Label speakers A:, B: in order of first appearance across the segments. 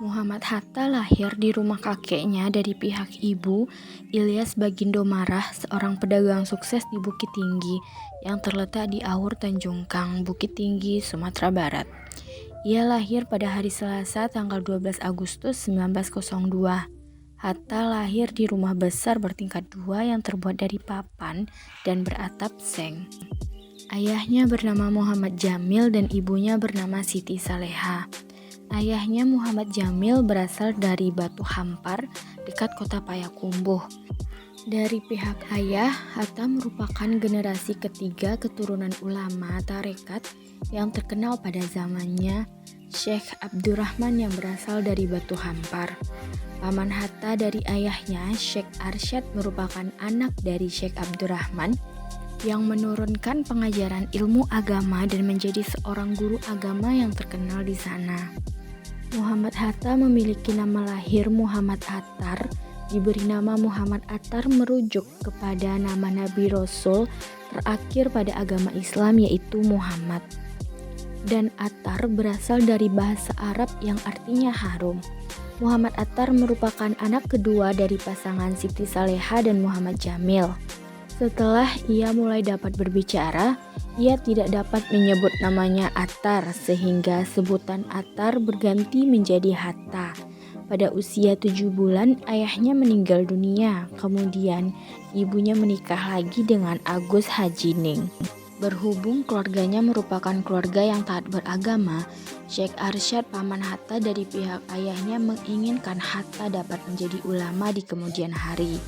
A: Muhammad Hatta lahir di rumah kakeknya dari pihak ibu, Ilyas Bagindo Marah, seorang pedagang sukses di Bukit Tinggi yang terletak di Aur Tanjung Kang, Bukit Tinggi, Sumatera Barat. Ia lahir pada hari Selasa tanggal 12 Agustus 1902. Hatta lahir di rumah besar bertingkat 2 yang terbuat dari papan dan beratap seng. Ayahnya bernama Muhammad Jamil dan ibunya bernama Siti Saleha. Ayahnya Muhammad Jamil berasal dari Batu Hampar, dekat kota Payakumbuh. Dari pihak ayah, Hatta merupakan generasi ketiga keturunan ulama tarekat yang terkenal pada zamannya, Syekh Abdurrahman yang berasal dari Batu Hampar. Paman Hatta dari ayahnya, Syekh Arsyad, merupakan anak dari Syekh Abdurrahman yang menurunkan pengajaran ilmu agama dan menjadi seorang guru agama yang terkenal di sana. Muhammad Hatta memiliki nama lahir Muhammad Attar, diberi nama Muhammad Attar merujuk kepada nama Nabi Rasul terakhir pada agama Islam yaitu Muhammad. Dan Attar berasal dari bahasa Arab yang artinya harum. Muhammad Attar merupakan anak kedua dari pasangan Siti Saleha dan Muhammad Jamil. Setelah ia mulai dapat berbicara, ia tidak dapat menyebut namanya Attar sehingga sebutan Attar berganti menjadi Hatta. Pada usia 7 bulan ayahnya meninggal dunia, kemudian ibunya menikah lagi dengan Agus Hajining. Berhubung keluarganya merupakan keluarga yang taat beragama, Syekh Arsyad paman Hatta dari pihak ayahnya menginginkan Hatta dapat menjadi ulama di kemudian hari.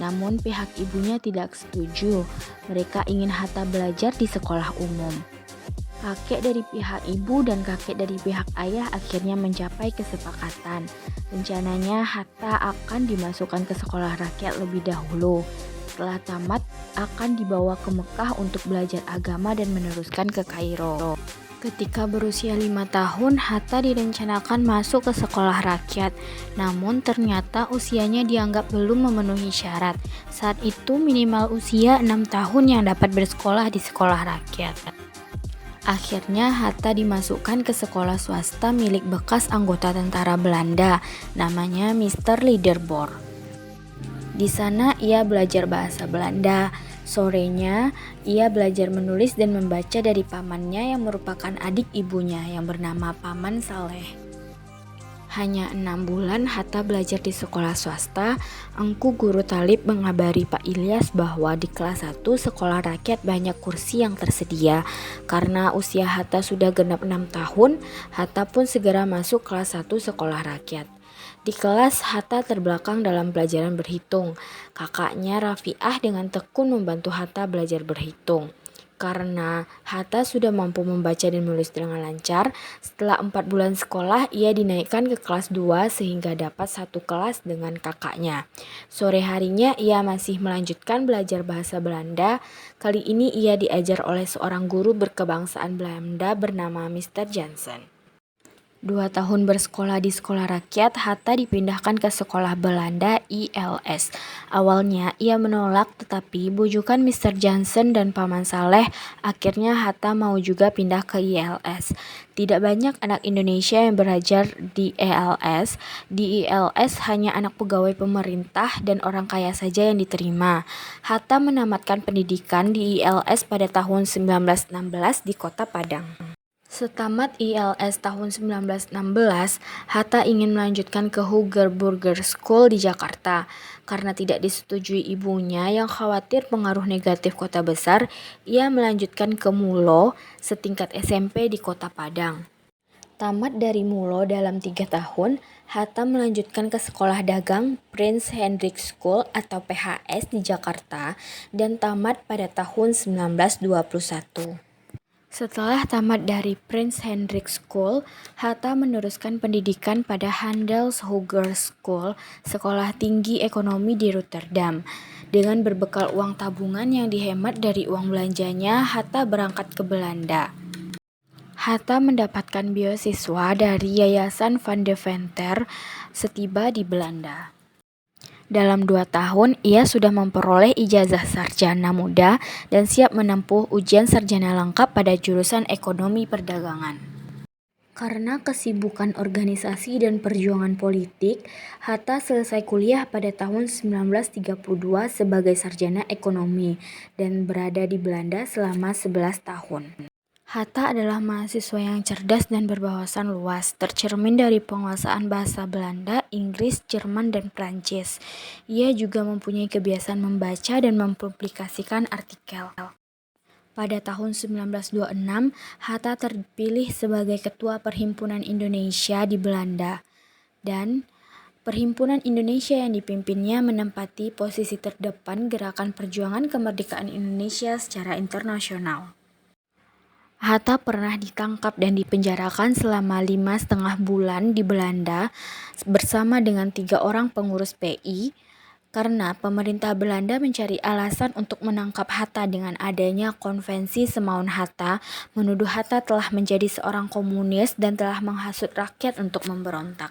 A: Namun pihak ibunya tidak setuju. Mereka ingin Hatta belajar di sekolah umum. Kakek dari pihak ibu dan kakek dari pihak ayah akhirnya mencapai kesepakatan. Rencananya Hatta akan dimasukkan ke sekolah rakyat lebih dahulu. Setelah tamat, akan dibawa ke Mekah untuk belajar agama dan meneruskan ke Kairo. Ketika berusia 5 tahun, Hatta direncanakan masuk ke sekolah rakyat. Namun ternyata usianya dianggap belum memenuhi syarat. Saat itu minimal usia 6 tahun yang dapat bersekolah di sekolah rakyat. Akhirnya Hatta dimasukkan ke sekolah swasta milik bekas anggota tentara Belanda, namanya Mr. Liederbor. Di sana ia belajar bahasa Belanda. Sorenya, ia belajar menulis dan membaca dari pamannya yang merupakan adik ibunya yang bernama Paman Saleh. Hanya 6 bulan Hatta belajar di sekolah swasta, Engku Guru Talib mengabari Pak Ilyas bahwa di kelas 1 sekolah rakyat banyak kursi yang tersedia. Karena usia Hatta sudah genap 6 tahun, Hatta pun segera masuk kelas 1 sekolah rakyat. Di kelas, Hatta terbelakang dalam pelajaran berhitung. Kakaknya Rafiah dengan tekun membantu Hatta belajar berhitung. Karena Hatta sudah mampu membaca dan menulis dengan lancar, setelah 4 bulan sekolah, ia dinaikkan ke kelas 2 sehingga dapat satu kelas dengan kakaknya. Sore harinya, ia masih melanjutkan belajar bahasa Belanda. Kali ini ia diajar oleh seorang guru berkebangsaan Belanda bernama Mr. Jansen. 2 tahun bersekolah di sekolah rakyat, Hatta dipindahkan ke sekolah Belanda ILS. Awalnya ia menolak, tetapi bujukan Mr. Jansen dan Paman Saleh, akhirnya Hatta mau juga pindah ke ILS. Tidak banyak anak Indonesia yang belajar di ILS. Di ILS hanya anak pegawai pemerintah dan orang kaya saja yang diterima. Hatta menamatkan pendidikan di ILS pada tahun 1916 di Kota Padang. Setamat ILS tahun 1916, Hatta ingin melanjutkan ke Huger-Burger School di Jakarta. Karena tidak disetujui ibunya yang khawatir pengaruh negatif kota besar, ia melanjutkan ke Mulo setingkat SMP di Kota Padang. Tamat dari Mulo dalam 3 tahun, Hatta melanjutkan ke Sekolah Dagang Prince Hendrik School atau PHS di Jakarta dan tamat pada tahun 1921. Setelah tamat dari Prince Hendrik School, Hatta meneruskan pendidikan pada Handelshoger School, sekolah tinggi ekonomi di Rotterdam. Dengan berbekal uang tabungan yang dihemat dari uang belanjanya, Hatta berangkat ke Belanda. Hatta mendapatkan beasiswa dari Yayasan Van Deventer setiba di Belanda. Dalam 2 tahun, ia sudah memperoleh ijazah sarjana muda dan siap menempuh ujian sarjana lengkap pada jurusan ekonomi perdagangan. Karena kesibukan organisasi dan perjuangan politik, Hatta selesai kuliah pada tahun 1932 sebagai sarjana ekonomi dan berada di Belanda selama 11 tahun. Hatta adalah mahasiswa yang cerdas dan berwawasan luas, tercermin dari penguasaan bahasa Belanda, Inggris, Jerman, dan Prancis. Ia juga mempunyai kebiasaan membaca dan mempublikasikan artikel. Pada tahun 1926, Hatta terpilih sebagai Ketua Perhimpunan Indonesia di Belanda, dan Perhimpunan Indonesia yang dipimpinnya menempati posisi terdepan gerakan perjuangan kemerdekaan Indonesia secara internasional. Hatta pernah ditangkap dan dipenjarakan selama 5,5 bulan di Belanda bersama dengan 3 orang pengurus PI, karena pemerintah Belanda mencari alasan untuk menangkap Hatta dengan adanya konvensi Semaun Hatta, menuduh Hatta telah menjadi seorang komunis dan telah menghasut rakyat untuk memberontak.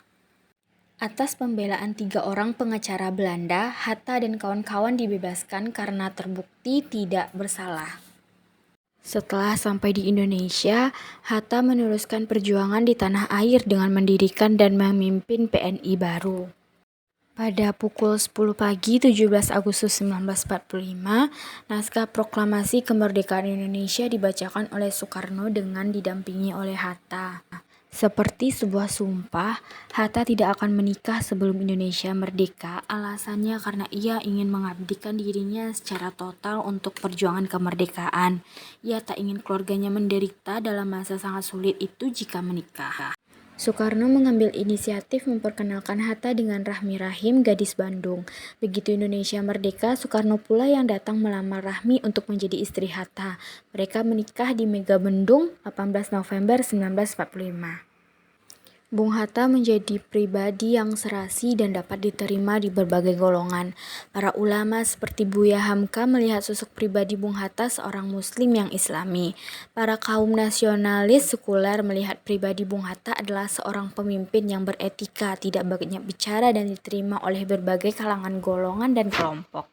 A: Atas pembelaan 3 orang pengacara Belanda, Hatta dan kawan-kawan dibebaskan karena terbukti tidak bersalah. Setelah sampai di Indonesia, Hatta meneruskan perjuangan di tanah air dengan mendirikan dan memimpin PNI baru. Pada pukul 10 pagi 17 Agustus 1945, naskah proklamasi kemerdekaan Indonesia dibacakan oleh Soekarno dengan didampingi oleh Hatta. Seperti sebuah sumpah, Hatta tidak akan menikah sebelum Indonesia merdeka. Alasannya karena ia ingin mengabdikan dirinya secara total untuk perjuangan kemerdekaan. Ia tak ingin keluarganya menderita dalam masa sangat sulit itu jika menikah. Soekarno mengambil inisiatif memperkenalkan Hatta dengan Rahmi Rahim, gadis Bandung. Begitu Indonesia merdeka, Soekarno pula yang datang melamar Rahmi untuk menjadi istri Hatta. Mereka menikah di Megabendung 18 November 1945. Bung Hatta menjadi pribadi yang serasi dan dapat diterima di berbagai golongan. Para ulama seperti Buya Hamka melihat sosok pribadi Bung Hatta seorang muslim yang islami. Para kaum nasionalis sekuler melihat pribadi Bung Hatta adalah seorang pemimpin yang beretika, tidak banyak bicara dan diterima oleh berbagai kalangan golongan dan kelompok.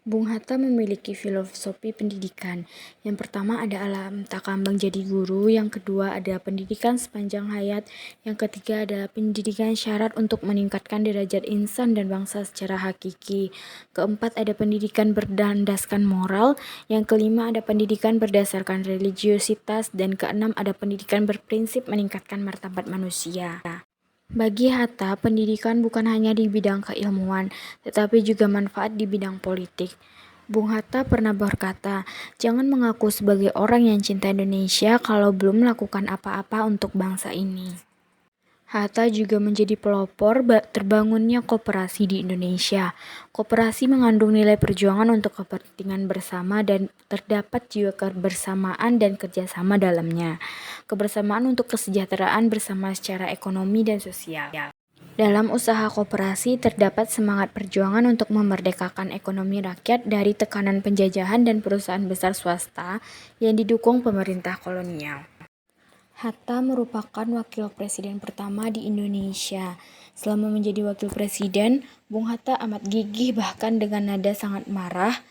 A: Bung Hatta memiliki filosofi pendidikan. Yang pertama ada alam tak kambang jadi guru, yang kedua ada pendidikan sepanjang hayat, yang ketiga adalah pendidikan syarat untuk meningkatkan derajat insan dan bangsa secara hakiki. Keempat ada pendidikan berdasarkan moral, yang kelima ada pendidikan berdasarkan religiositas, dan keenam ada pendidikan berprinsip meningkatkan martabat manusia. Bagi Hatta, pendidikan bukan hanya di bidang keilmuan, tetapi juga manfaat di bidang politik. Bung Hatta pernah berkata, "Jangan mengaku sebagai orang yang cinta Indonesia kalau belum melakukan apa-apa untuk bangsa ini." Hatta juga menjadi pelopor terbangunnya koperasi di Indonesia. Koperasi mengandung nilai perjuangan untuk kepentingan bersama dan terdapat jiwa kebersamaan dan kerjasama dalamnya. Kebersamaan untuk kesejahteraan bersama secara ekonomi dan sosial. Dalam usaha koperasi terdapat semangat perjuangan untuk memerdekakan ekonomi rakyat dari tekanan penjajahan dan perusahaan besar swasta yang didukung pemerintah kolonial. Hatta merupakan wakil presiden pertama di Indonesia. Selama menjadi wakil presiden, Bung Hatta amat gigih, bahkan dengan nada sangat marah,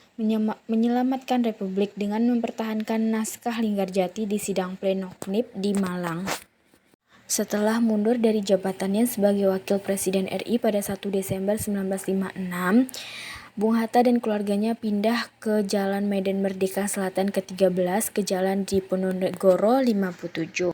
A: menyelamatkan Republik dengan mempertahankan naskah Linggarjati di sidang pleno KNIP di Malang. Setelah mundur dari jabatannya sebagai wakil presiden RI pada 1 Desember 1956, Bung Hatta dan keluarganya pindah ke Jalan Medan Merdeka Selatan ke-13 ke Jalan Diponegoro 57.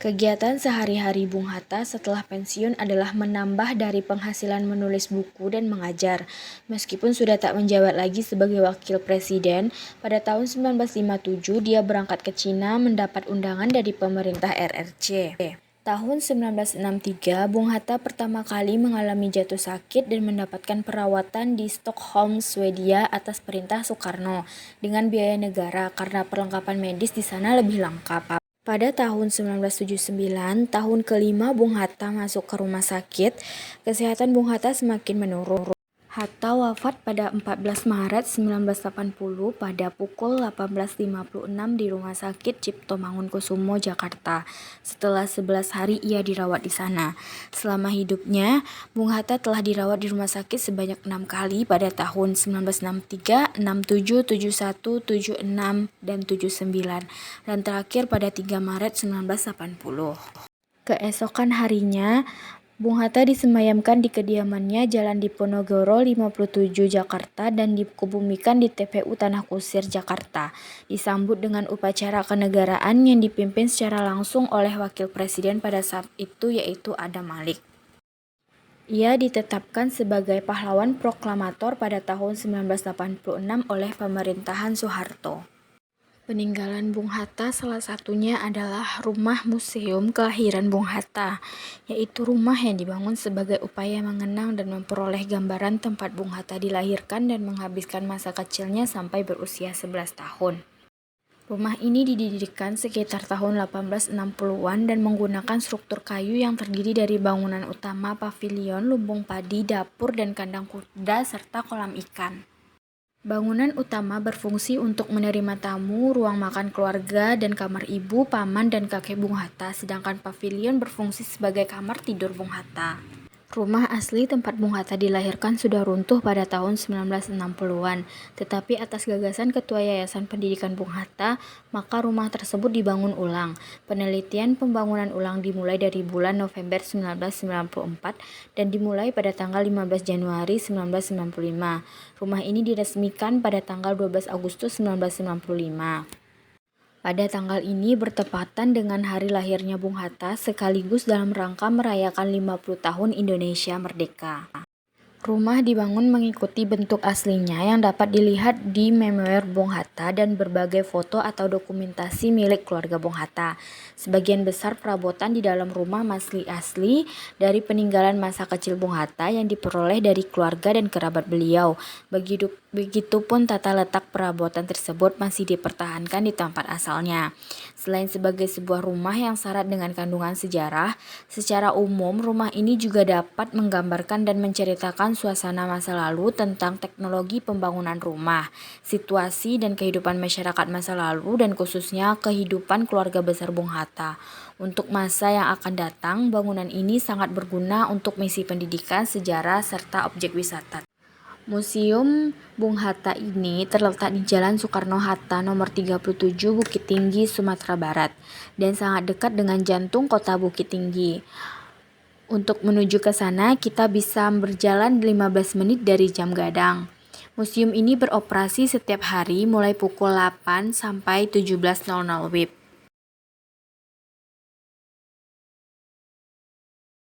A: Kegiatan sehari-hari Bung Hatta setelah pensiun adalah menambah dari penghasilan menulis buku dan mengajar. Meskipun sudah tak menjabat lagi sebagai wakil presiden, pada tahun 1957 dia berangkat ke Cina mendapat undangan dari pemerintah RRC. Tahun 1963, Bung Hatta pertama kali mengalami jatuh sakit dan mendapatkan perawatan di Stockholm, Swedia atas perintah Soekarno dengan biaya negara karena perlengkapan medis di sana lebih lengkap. Pada tahun 1979, tahun kelima Bung Hatta masuk ke rumah sakit, kesehatan Bung Hatta semakin menurun. Hatta wafat pada 14 Maret 1980 pada pukul 18.56 di Rumah Sakit Cipto Mangunkusumo, Jakarta. Setelah 11 hari ia dirawat di sana. Selama hidupnya, Bung Hatta telah dirawat di rumah sakit sebanyak 6 kali pada tahun 1963, 67, 71, 76, dan 79, dan terakhir pada 3 Maret 1980. Keesokan harinya, Bung Hatta disemayamkan di kediamannya Jalan Diponegoro 57 Jakarta dan dikubumikan di TPU Tanah Kusir Jakarta. Disambut dengan upacara kenegaraan yang dipimpin secara langsung oleh Wakil Presiden pada saat itu yaitu Adam Malik. Ia ditetapkan sebagai pahlawan proklamator pada tahun 1986 oleh pemerintahan Soeharto. Peninggalan Bung Hatta salah satunya adalah rumah museum kelahiran Bung Hatta, yaitu rumah yang dibangun sebagai upaya mengenang dan memperoleh gambaran tempat Bung Hatta dilahirkan dan menghabiskan masa kecilnya sampai berusia 11 tahun. Rumah ini didirikan sekitar tahun 1860-an dan menggunakan struktur kayu yang terdiri dari bangunan utama, pavilion, lumbung padi, dapur, dan kandang kuda, serta kolam ikan. Bangunan utama berfungsi untuk menerima tamu, ruang makan keluarga, dan kamar ibu, paman, dan kakek Bung Hatta, sedangkan pavilion berfungsi sebagai kamar tidur Bung Hatta. Rumah asli tempat Bung Hatta dilahirkan sudah runtuh pada tahun 1960-an, tetapi atas gagasan Ketua Yayasan Pendidikan Bung Hatta, maka rumah tersebut dibangun ulang. Penelitian pembangunan ulang dimulai dari bulan November 1994 dan dimulai pada tanggal 15 Januari 1995. Rumah ini diresmikan pada tanggal 12 Agustus 1995. Pada tanggal ini bertepatan dengan hari lahirnya Bung Hatta sekaligus dalam rangka merayakan 50 tahun Indonesia Merdeka. Rumah dibangun mengikuti bentuk aslinya yang dapat dilihat di Memoir Bung Hatta dan berbagai foto atau dokumentasi milik keluarga Bung Hatta. Sebagian besar perabotan di dalam rumah masih asli dari peninggalan masa kecil Bung Hatta yang diperoleh dari keluarga dan kerabat beliau. Begitupun tata letak perabotan tersebut masih dipertahankan di tempat asalnya. Selain sebagai sebuah rumah yang syarat dengan kandungan sejarah, secara umum rumah ini juga dapat menggambarkan dan menceritakan suasana masa lalu tentang teknologi pembangunan rumah, situasi dan kehidupan masyarakat masa lalu dan khususnya kehidupan keluarga besar Bung Hatta. Untuk masa yang akan datang, bangunan ini sangat berguna untuk misi pendidikan, sejarah, serta objek wisata. Museum Bung Hatta ini terletak di Jalan Soekarno-Hatta nomor 37 Bukit Tinggi, Sumatera Barat, dan sangat dekat dengan jantung kota Bukit Tinggi. Untuk menuju ke sana, kita bisa berjalan 15 menit dari Jam Gadang. Museum ini beroperasi setiap hari mulai pukul 8 sampai 17.00 WIB.